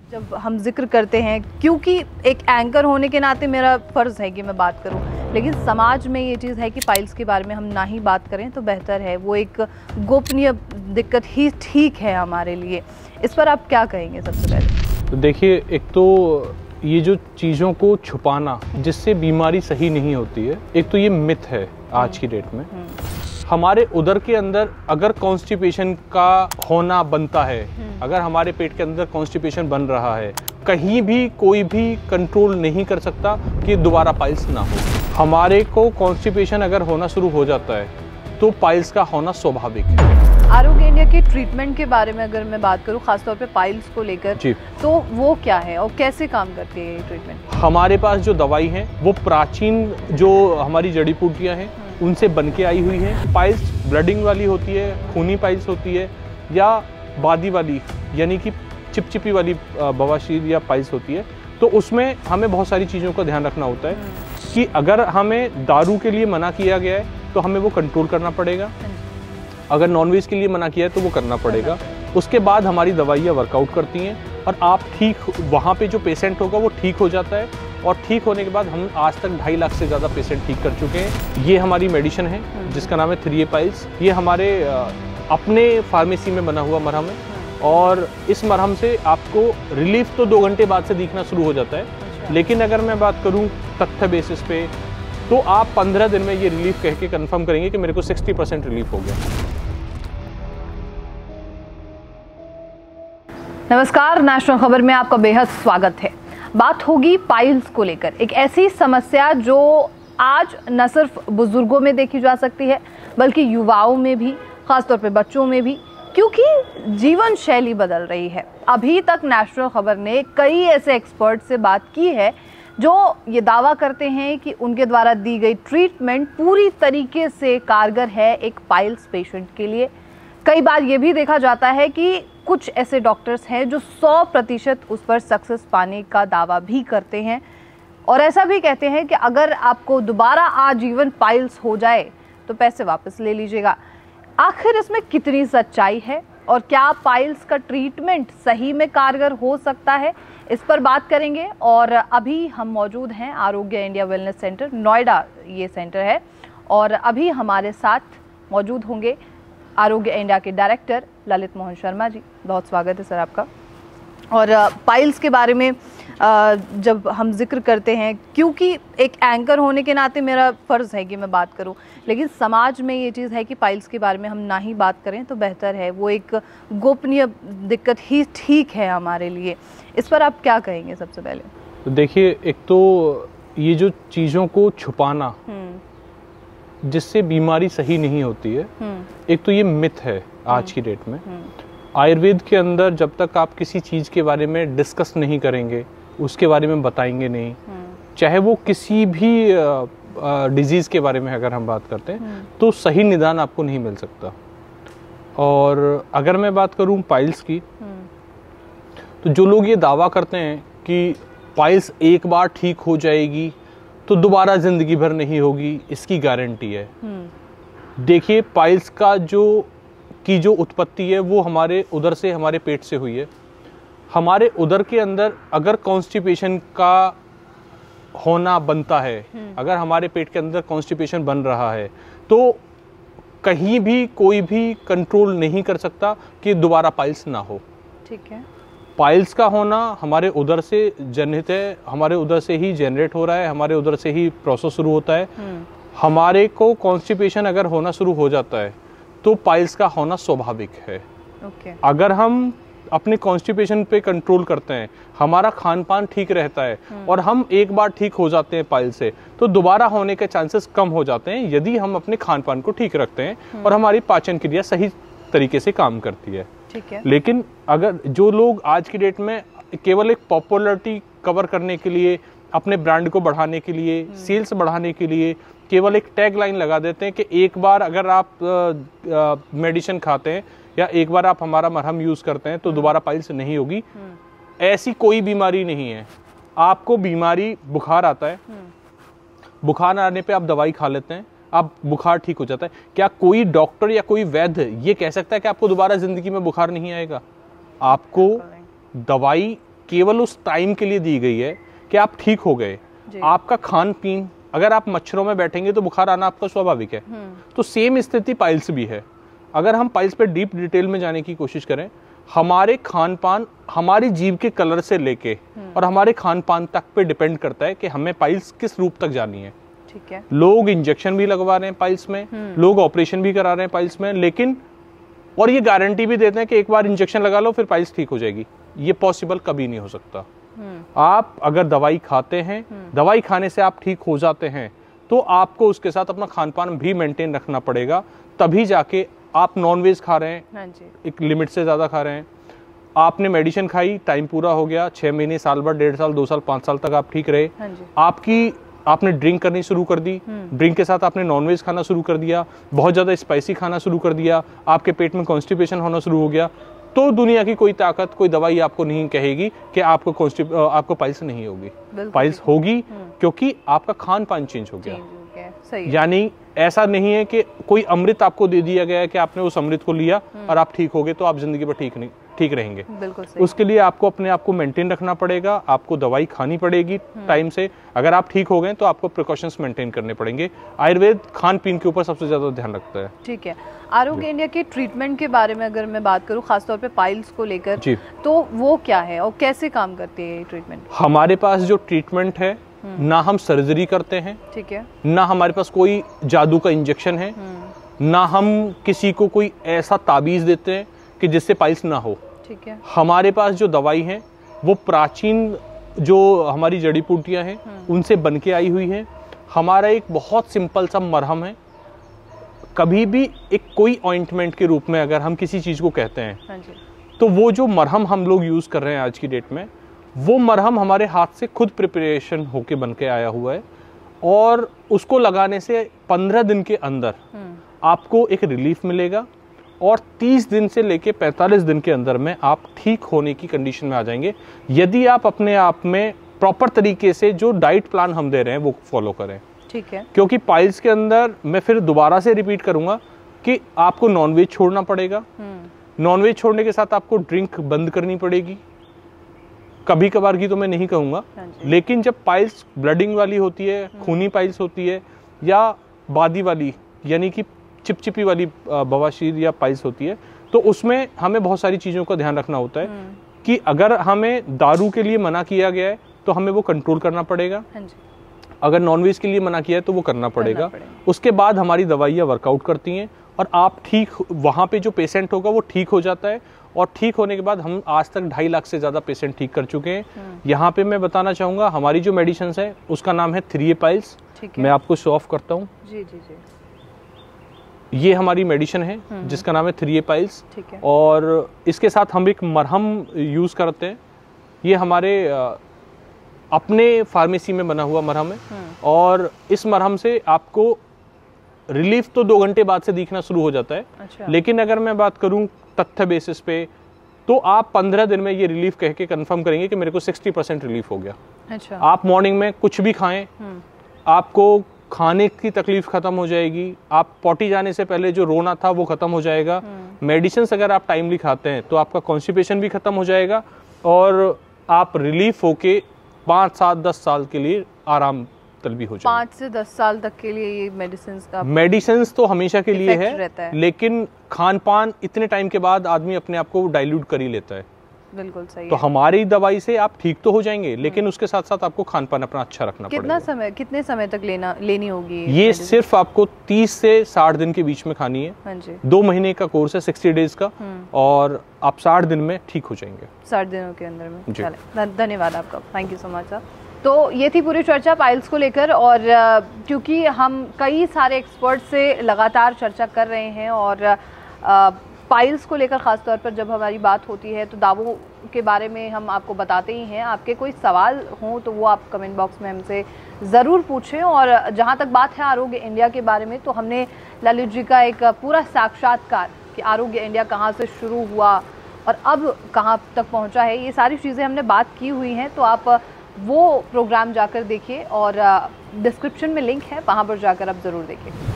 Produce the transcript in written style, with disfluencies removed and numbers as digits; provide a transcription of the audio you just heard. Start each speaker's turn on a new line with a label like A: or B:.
A: जब हम जिक्र करते हैं, क्योंकि एक एंकर होने के नाते मेरा फ़र्ज़ है कि मैं बात करूं, लेकिन समाज में ये चीज़ है कि पाइल्स के बारे में हम ना ही बात करें तो बेहतर है। वो एक गोपनीय दिक्कत ही ठीक है हमारे लिए। इस पर आप क्या कहेंगे सबसे पहले?
B: तो देखिए, एक तो ये जो चीज़ों को छुपाना जिससे बीमारी सही नहीं होती है, एक तो ये मिथ है आज की डेट में। हमारे उदर के अंदर अगर कॉन्स्टिपेशन का होना बनता है, अगर हमारे पेट के अंदर कॉन्स्टिपेशन बन रहा है, कहीं भी कोई भी कंट्रोल नहीं कर सकता कि दोबारा पाइल्स ना हो। हमारे को कॉन्स्टिपेशन अगर होना शुरू हो जाता है तो पाइल्स का होना स्वाभाविक है।
A: आरोग्य इंडिया के ट्रीटमेंट के बारे में अगर मैं बात करूं, खासतौर पे पाइल्स को लेकर, तो वो क्या है और कैसे काम करती है ये ट्रीटमेंट?
B: हमारे पास जो दवाई है वो प्राचीन जो हमारी जड़ी बूटियाँ हैं उनसे बन के आई हुई है। पाइल्स ब्लडिंग वाली होती है, खूनी पाइल्स होती है, या बादी वाली यानी कि चिपचिपी वाली बवासीर या पाइल्स होती है। तो उसमें हमें बहुत सारी चीज़ों का ध्यान रखना होता है कि अगर हमें दारू के लिए मना किया गया है तो हमें वो कंट्रोल करना पड़ेगा, अगर नॉनवेज के लिए मना किया है तो वो करना पड़ेगा। उसके बाद हमारी दवाइयाँ वर्कआउट करती हैं और आप ठीक, वहाँ पे जो पेशेंट होगा वो ठीक हो जाता है। और ठीक होने के बाद हम आज तक 2.5 लाख से ज़्यादा पेशेंट ठीक कर चुके हैं। ये हमारी मेडिसिन है जिसका नाम है 3A पाइल्स। ये हमारे अपने फार्मेसी में बना हुआ मरहम है और इस मरहम से आपको रिलीफ तो 2 घंटे बाद से दिखना शुरू हो जाता है। लेकिन अगर मैं बात करूँ तथ्य बेसिस पे, तो आप 15 दिन में ये रिलीफ कह के कन्फर्म करेंगे कि मेरे को 60% रिलीफ हो गया।
A: नमस्कार, नेशनल खबर में आपका बेहद स्वागत है। बात होगी पाइल्स को लेकर, एक ऐसी समस्या जो आज न सिर्फ बुजुर्गों में देखी जा सकती है बल्कि युवाओं में भी, खासतौर पे बच्चों में भी, क्योंकि जीवन शैली बदल रही है। अभी तक नेशनल खबर ने कई ऐसे एक्सपर्ट से बात की है जो ये दावा करते हैं कि उनके द्वारा दी गई ट्रीटमेंट पूरी तरीके से कारगर है एक पाइल्स पेशेंट के लिए। कई बार ये भी देखा जाता है कि कुछ ऐसे डॉक्टर्स हैं जो 100% उस पर सक्सेस पाने का दावा भी करते हैं और ऐसा भी कहते हैं कि अगर आपको दोबारा आजीवन पाइल्स हो जाए तो पैसे वापस ले लीजिएगा। आखिर इसमें कितनी सच्चाई है और क्या पाइल्स का ट्रीटमेंट सही में कारगर हो सकता है, इस पर बात करेंगे। और अभी हम मौजूद हैं आरोग्य इंडिया वेलनेस सेंटर, नोएडा ये सेंटर है, और अभी हमारे साथ मौजूद होंगे आरोग्य इंडिया के डायरेक्टर ललित मोहन शर्मा जी। बहुत स्वागत है सर आपका। और पाइल्स के बारे में जब हम जिक्र करते हैं, क्योंकि एक एंकर होने के नाते मेरा फ़र्ज़ है कि मैं बात करूं, लेकिन समाज में ये चीज़ है कि पाइल्स के बारे में हम ना ही बात करें तो बेहतर है। वो एक गोपनीय दिक्कत ही ठीक है हमारे लिए। इस पर आप क्या कहेंगे सबसे पहले?
B: तो देखिए, एक तो ये जो चीज़ों को छुपाना जिससे बीमारी सही नहीं होती है, एक तो ये मिथ है आज की डेट में। आयुर्वेद के अंदर जब तक आप किसी चीज़ के बारे में डिस्कस नहीं करेंगे, उसके बारे में बताएंगे नहीं, चाहे वो किसी भी डिजीज़ के बारे में अगर हम बात करते हैं, तो सही निदान आपको नहीं मिल सकता। और अगर मैं बात करूं पाइल्स की, तो जो लोग ये दावा करते हैं कि पाइल्स एक बार ठीक हो जाएगी तो दोबारा ज़िंदगी भर नहीं होगी, इसकी गारंटी है। देखिए, पाइल्स का जो उत्पत्ति है वो हमारे उदर से, हमारे पेट से हुई है। हमारे उदर के अंदर अगर कॉन्स्टिपेशन का होना बनता है, अगर हमारे पेट के अंदर कॉन्स्टिपेशन बन रहा है, तो कहीं भी कोई भी कंट्रोल नहीं कर सकता कि दोबारा पाइल्स ना हो।
A: ठीक है।
B: पाइल्स का होना हमारे उदर से जनित है, हमारे उदर से ही जनरेट हो रहा है, हमारे उदर से ही प्रोसेस शुरू होता है। हमारे को कॉन्स्टिपेशन अगर होना शुरू हो जाता है तो पाइल्स का होना स्वाभाविक है। अगर हम अपने कॉन्स्टिपेशन पे कंट्रोल करते हैं, हमारा खान पान ठीक रहता है और हम एक बार ठीक हो जाते हैं पाइल्स से, तो दोबारा होने के चांसेस कम हो जाते हैं यदि हम अपने खान पान को ठीक रखते हैं और हमारी पाचन क्रिया सही तरीके से काम करती है।
A: ठीक है।
B: लेकिन अगर जो लोग आज की डेट में केवल एक पॉपुलैरिटी कवर करने के लिए, अपने ब्रांड को बढ़ाने के लिए, सेल्स बढ़ाने के लिए केवल एक टैग लाइन लगा देते हैं कि एक बार अगर आप मेडिसिन खाते हैं या एक बार आप हमारा मरहम यूज़ करते हैं तो दोबारा पाइल्स नहीं होगी, ऐसी कोई बीमारी नहीं है। आपको बीमारी, बुखार आता है, बुखार आने पे आप दवाई खा लेते हैं, आप बुखार ठीक हो जाता है। क्या कोई डॉक्टर या कोई वैद्य ये कह सकता है कि आपको दोबारा ज़िंदगी में बुखार नहीं आएगा? आपको दवाई केवल उस टाइम के लिए दी गई है कि आप ठीक हो गए। आपका खान पीन, अगर आप मच्छरों में बैठेंगे तो बुखार आना आपका स्वाभाविक है। तो सेम स्थिति पाइल्स भी है। अगर हम पाइल्स पे डीप डिटेल में जाने की कोशिश करें, हमारे खान पान, हमारी जीभ के कलर से लेके और हमारे खान पान तक पे डिपेंड करता है कि हमें पाइल्स किस रूप तक जानी है।
A: ठीक है।
B: लोग इंजेक्शन भी लगवा रहे हैं पाइल्स में, लोग ऑपरेशन भी करा रहे हैं पाइल्स में, लेकिन और ये गारंटी भी देते हैं कि एक बार इंजेक्शन लगा लो फिर पाइल्स ठीक हो जाएगी। ये पॉसिबल कभी नहीं हो सकता। आप अगर दवाई खाते हैं, दवाई खाने से आप ठीक हो जाते हैं, तो आपको उसके साथ अपना खान पान भी मेंटेन रखना पड़ेगा, तभी जाके आप नॉनवेज खा रहे हैं, हाँ जी, एक लिमिट से ज़्यादा खा रहे हैं, आपने मेडिसिन खाई, टाइम पूरा हो गया, 6 महीने, साल भर, 1.5 साल, 2 साल, 5 साल तक आप ठीक रहे, हाँ जी, आपने ड्रिंक करनी शुरू कर दी, ड्रिंक के साथ आपने नॉनवेज खाना शुरू कर दिया, बहुत ज़्यादा स्पाइसी खाना शुरू कर दिया, आपके पेट में कॉन्स्टिपेशन होना शुरू हो गया, तो दुनिया की कोई ताकत, कोई दवाई आपको नहीं कहेगी कि आपको पाइल्स नहीं होगी। पाइल्स होगी क्योंकि आपका खान पान चेंज हो गया। यानी ऐसा नहीं है कि कोई अमृत आपको दे दिया गया है कि आपने उस अमृत को लिया और आप ठीक हो गए तो आप जिंदगी भर ठीक रहेंगे। उसके लिए आपको अपने आप को मेंटेन रखना पड़ेगा, आपको दवाई खानी पड़ेगी टाइम से। अगर आप ठीक हो गए तो आपको प्रिकॉशंस मेंटेन करने पड़ेंगे। आयुर्वेद खान पीन के ऊपर सबसे ज्यादा ध्यान रखता है।
A: ठीक है। आरोग्य इंडिया के ट्रीटमेंट के बारे में अगर मैं बात करूं, खासतौर पे पाइल्स को लेकर, तो वो क्या है और कैसे काम करती है ये ट्रीटमेंट?
B: हमारे पास जो ट्रीटमेंट है, ना हम सर्जरी करते हैं, ठीक है, ना हमारे पास कोई जादू का इंजेक्शन है, ना हम किसी को कोई ऐसा ताबीज देते हैं कि जिससे पाइल्स ना हो। ठीक है। हमारे पास जो दवाई है वो प्राचीन जो हमारी जड़ी बूटियां हैं उनसे बन के आई हुई है। हमारा एक बहुत सिंपल सा मरहम है। कभी भी एक कोई ऑइंटमेंट के रूप में अगर हम किसी चीज को कहते हैं, हाँ जी, तो वो जो मरहम हम लोग यूज कर रहे हैं आज की डेट में, वो मरहम हमारे हाथ से खुद प्रिपरेशन होके बन के आया हुआ है, और उसको लगाने से 15 दिन के अंदर आपको एक रिलीफ मिलेगा, और 30 दिन से लेके 45 दिन के अंदर में आप ठीक होने की कंडीशन में आ जाएंगे, यदि आप अपने आप में प्रॉपर तरीके से जो डाइट प्लान हम दे रहे हैं वो फॉलो करें। ठीक है। क्योंकि पाइल्स के अंदर मैं फिर दोबारा से रिपीट करूंगा कि आपको नॉनवेज छोड़ना पड़ेगा। नॉनवेज छोड़ने के साथ आपको ड्रिंक बंद करनी पड़ेगी। कभी कभार की तो मैं नहीं कहूंगा, लेकिन जब पाइल्स ब्लडिंग वाली होती है, खूनी पाइल्स होती है, या बादी वाली यानी कि चिपचिपी वाली बवासीर या पाइल्स होती है, तो उसमें हमें बहुत सारी चीज़ों का ध्यान रखना होता है कि अगर हमें दारू के लिए मना किया गया है तो हमें वो कंट्रोल करना पड़ेगा। अगर नॉनवेज के लिए मना किया है तो वो करना पड़ेगा। उसके बाद हमारी दवाइयाँ वर्कआउट करती हैं और आप ठीक, वहाँ पे जो पेशेंट होगा वो ठीक हो जाता है, और ठीक होने के बाद हम आज तक 2.5 लाख से ज़्यादा पेशेंट ठीक कर चुके हैं। यहाँ पे मैं बताना चाहूँगा हमारी जो मेडिसिन है उसका नाम है 3A पाइल्स। मैं आपको शो ऑफ करता हूँ। जी जी जी। ये हमारी मेडिसिन है जिसका नाम है 3A पाइल्स, और इसके साथ हम एक मरहम यूज़ करते हैं। ये हमारे अपने फार्मेसी में बना हुआ मरहम है, और इस मरहम से आपको रिलीफ तो 2 घंटे बाद से दिखना शुरू हो जाता है। अच्छा। लेकिन अगर मैं बात करूं तथ्य बेसिस पे, तो आप 15 दिन में ये रिलीफ कह के कंफर्म करेंगे कि मेरे को 60% रिलीफ हो गया। अच्छा। आप मॉर्निंग में कुछ भी खाएं, आपको खाने की तकलीफ खत्म हो जाएगी, आप पॉटी जाने से पहले जो रोना था वो खत्म हो जाएगा। मेडिसिन अगर आप टाइमली खाते हैं तो आपका कॉन्स्टिपेशन भी खत्म हो जाएगा, और आप रिलीफ होके 5, 7, 10 साल के लिए आराम तलबी हो जाएगा। 5 से 10 साल तक के लिए ये मेडिसिन तो हमेशा के लिए है, लेकिन खान पान इतने टाइम के बाद आदमी अपने आप को डाइल्यूट कर ही लेता है। बिल्कुल सही। तो हमारी दवाई से आप ठीक तो हो जाएंगे, लेकिन उसके साथ साथ आपको खान पान अपना अच्छा रखना पड़ेगा। कितने समय तक लेनी होगी ये? सिर्फ आपको 30 से 60 दिन के बीच में खानी है। हाँ जी। 2 महीने का कोर्स है, 60 डेज का, और आप 60 दिन में ठीक हो जाएंगे। 60 दिनों के अंदर में। धन्यवाद आपका, thank you so much sir. तो ये थी पूरी चर्चा पाइल्स को लेकर, और क्योंकि हम कई सारे एक्सपर्ट से लगातार चर्चा कर रहे हैं, और पाइल्स को लेकर ख़ासतौर पर जब हमारी बात होती है तो दावों के बारे में हम आपको बताते ही हैं। आपके कोई सवाल हों तो वो आप कमेंट बॉक्स में हमसे ज़रूर पूछें। और जहाँ तक बात है आरोग्य इंडिया के बारे में, तो हमने ललित जी का एक पूरा साक्षात्कार कि आरोग्य इंडिया कहाँ से शुरू हुआ और अब कहाँ तक पहुँचा है, ये सारी चीज़ें हमने बात की हुई हैं। तो आप वो प्रोग्राम जाकर देखिए, और डिस्क्रिप्शन में लिंक है, वहाँ पर जाकर आप ज़रूर देखिए।